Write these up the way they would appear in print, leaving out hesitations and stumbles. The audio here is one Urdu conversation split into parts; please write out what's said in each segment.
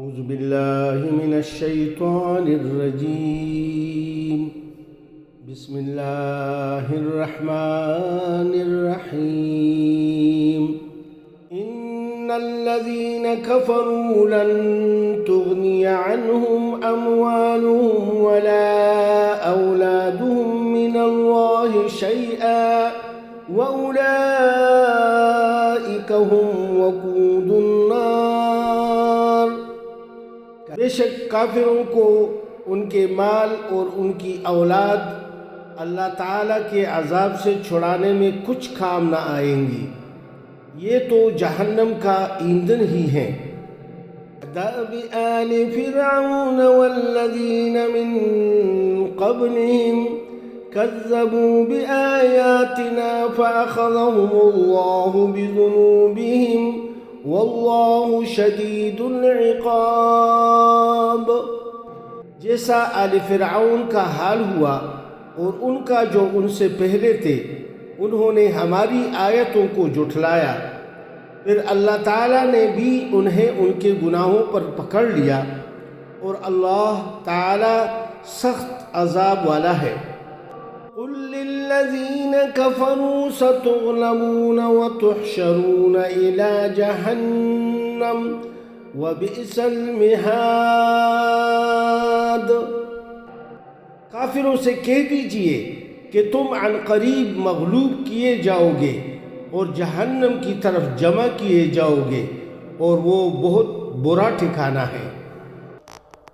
أعوذ بالله من الشيطان الرجيم. بسم الله الرحمن الرحيم. إن الذين كفروا لن تغني عنهم أموالهم ولا أولادهم من الله شيئا وأولئك هم وقود النار. بے شک کافروں کو ان کے مال اور ان کی اولاد اللہ تعالیٰ کے عذاب سے چھڑانے میں کچھ کام نہ آئیں گی، یہ تو جہنم کا ایندھن ہی ہیں. دأب آل فرعون والذین من قبلهم كذبوا بآياتنا فأخذهم الله بذنوبهم واللہ شدید العقاب. جیسا آل فرعون کا حال ہوا اور ان کا جو ان سے پہلے تھے، انہوں نے ہماری آیتوں کو جھٹلایا، پھر اللہ تعالیٰ نے بھی انہیں ان کے گناہوں پر پکڑ لیا، اور اللہ تعالیٰ سخت عذاب والا ہے. قل للذین کفروا ستغلبون وتحشرون إلی جہنم وبئس المہاد. کافروں سے کہہ دیجئے کہ تم عن قریب مغلوب کیے جاؤ گے اور جہنم کی طرف جمع کیے جاؤ گے، اور وہ بہت برا ٹھکانہ ہے.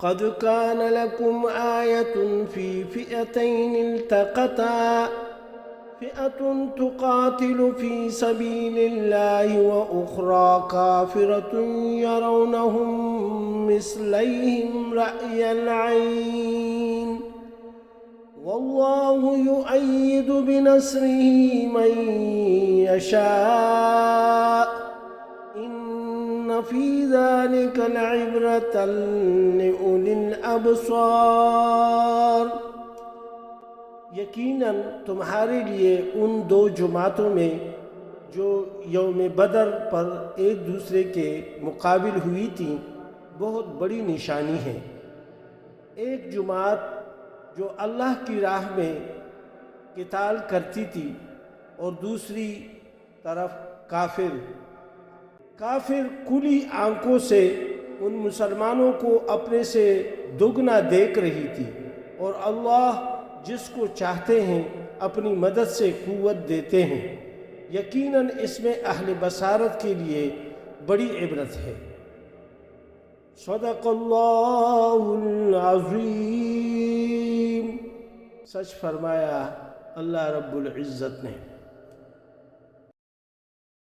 قد كان لكم آية في فئتين التقتا فئة تقاتل في سبيل الله وأخرى كافرة يرونهم مثليهم رأي العين والله يؤيد بنصره من يشاء فی ذلک لعبرۃ لأولی الابصار. یقیناً تمہارے لیے ان دو جماعتوں میں جو یوم بدر پر ایک دوسرے کے مقابل ہوئی تھیں بہت بڑی نشانی ہے. ایک جماعت جو اللہ کی راہ میں قتال کرتی تھی اور دوسری طرف کافر کھلی آنکھوں سے ان مسلمانوں کو اپنے سے دگنا دیکھ رہی تھی، اور اللہ جس کو چاہتے ہیں اپنی مدد سے قوت دیتے ہیں. یقیناً اس میں اہل بصارت کے لیے بڑی عبرت ہے. صدق اللہ العظیم. سچ فرمایا اللہ رب العزت نے.